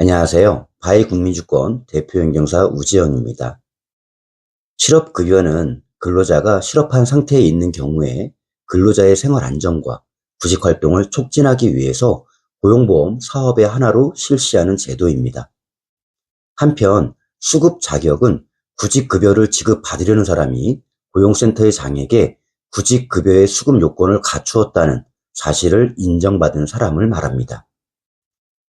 안녕하세요. 바이국민주권 대표행정사 우지영입니다. 실업급여는 근로자가 실업한 상태에 있는 경우에 근로자의 생활 안정과 구직활동을 촉진하기 위해서 고용보험 사업의 하나로 실시하는 제도입니다. 한편 수급 자격은 구직급여를 지급받으려는 사람이 고용센터의 장에게 구직급여의 수급 요건을 갖추었다는 사실을 인정받은 사람을 말합니다.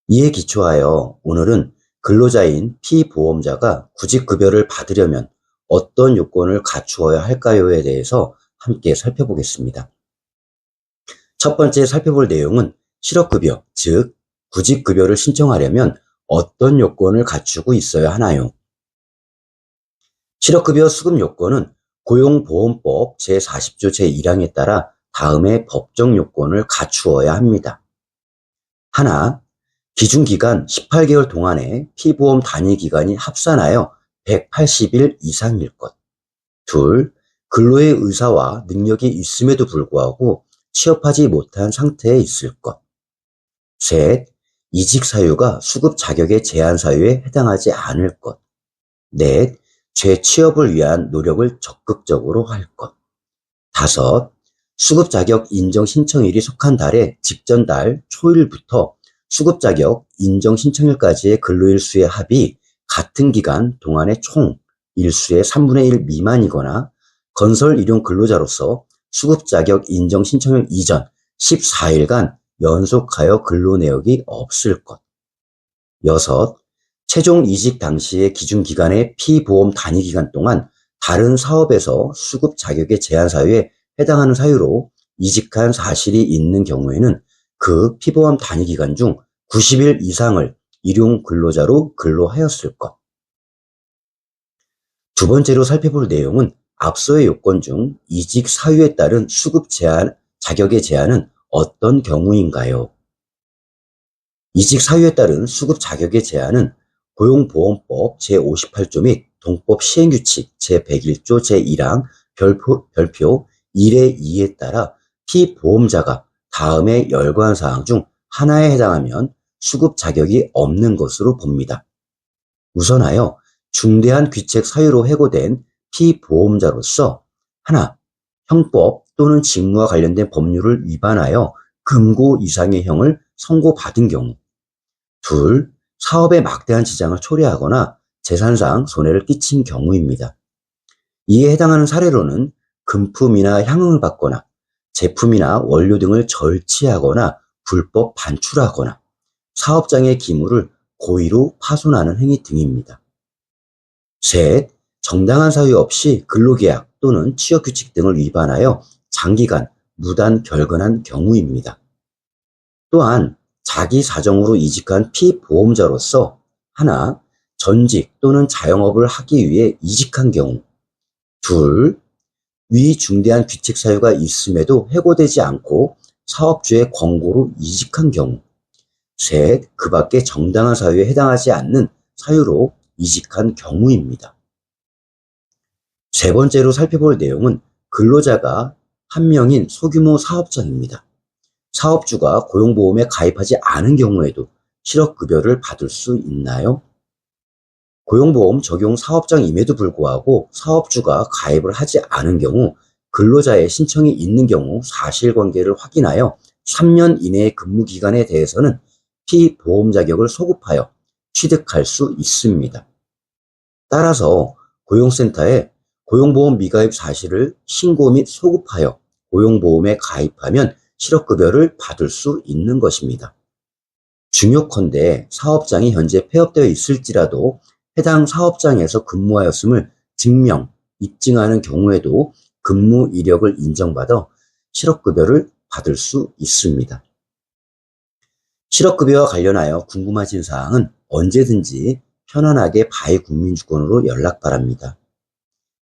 이에 기초하여 오늘은 근로자인 피보험자가 구직급여를 받으려면 어떤 요건을 갖추어야 할까요에 대해서 함께 살펴보겠습니다. 첫 번째 살펴볼 내용은 실업급여, 즉 구직급여를 신청하려면 어떤 요건을 갖추고 있어야 하나요? 실업급여 수급 요건은 고용보험법 제40조 제1항에 따라 다음의 법정 요건을 갖추어야 합니다. 하나, 기준기간 18개월 동안에 피보험 단위기간이 합산하여 180일 이상일 것. 둘, 근로의 의사와 능력이 있음에도 불구하고 취업하지 못한 상태에 있을 것. 셋, 이직 사유가 수급 자격의 제한 사유에 해당하지 않을 것. 넷, 재취업을 위한 노력을 적극적으로 할 것. 다섯, 수급 자격 인정 신청일이 속한 달의 직전 달 초일부터 수급 자격 인정 신청일까지의 근로일 수의 합이 같은 기간 동안의 총 일수의 3분의 1 미만이거나 건설 일용 근로자로서 수급 자격 인정 신청일 이전 14일간 연속하여 근로 내역이 없을 것. 여섯, 최종 이직 당시의 기준 기간의 피보험 단위 기간 동안 다른 사업에서 수급 자격의 제한 사유에 해당하는 사유로 이직한 사실이 있는 경우에는 그 피보험 단위 기간 중 90일 이상을 일용 근로자로 근로하였을 것. 두 번째로 살펴볼 내용은 앞서의 요건 중 이직 사유에 따른 수급 제한, 자격의 제한은 어떤 경우인가요? 이직 사유에 따른 수급 자격의 제한은 고용보험법 제58조 및 동법 시행규칙 제101조 제1항 별표 1의 2에 따라 피보험자가 다음의 열거한 사항 중 하나에 해당하면 수급 자격이 없는 것으로 봅니다. 우선하여 중대한 귀책 사유로 해고된 피보험자로서 하나, 형법 또는 직무와 관련된 법률을 위반하여 금고 이상의 형을 선고받은 경우. 둘, 사업에 막대한 지장을 초래하거나 재산상 손해를 끼친 경우입니다. 이에 해당하는 사례로는 금품이나 향응을 받거나 제품이나 원료 등을 절취하거나 불법 반출하거나 사업장의 기물을 고의로 파손하는 행위 등입니다. 셋, 정당한 사유 없이 근로계약 또는 취업규칙 등을 위반하여 장기간 무단 결근한 경우입니다. 또한 자기 사정으로 이직한 피보험자로서 하나, 전직 또는 자영업을 하기 위해 이직한 경우. 둘, 위 중대한 귀책 사유가 있음에도 해고되지 않고 사업주의 권고로 이직한 경우. 셋, 그 밖에 정당한 사유에 해당하지 않는 사유로 이직한 경우입니다. 세 번째로 살펴볼 내용은 근로자가 한 명인 소규모 사업장입니다. 사업주가 고용보험에 가입하지 않은 경우에도 실업급여를 받을 수 있나요? 고용보험 적용 사업장임에도 불구하고 사업주가 가입을 하지 않은 경우 근로자의 신청이 있는 경우 사실관계를 확인하여 3년 이내의 근무기간에 대해서는 피보험 자격을 소급하여 취득할 수 있습니다. 따라서 고용센터에 고용보험 미가입 사실을 신고 및 소급하여 고용보험에 가입하면 실업급여를 받을 수 있는 것입니다. 중요컨대 사업장이 현재 폐업되어 있을지라도 해당 사업장에서 근무하였음을 증명, 입증하는 경우에도 근무 이력을 인정받아 실업급여를 받을 수 있습니다. 실업급여와 관련하여 궁금하신 사항은 언제든지 편안하게 바이국민주권으로 연락 바랍니다.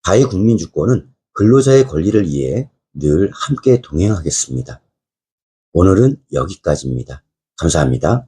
바이국민주권은 근로자의 권리를 위해 늘 함께 동행하겠습니다. 오늘은 여기까지입니다. 감사합니다.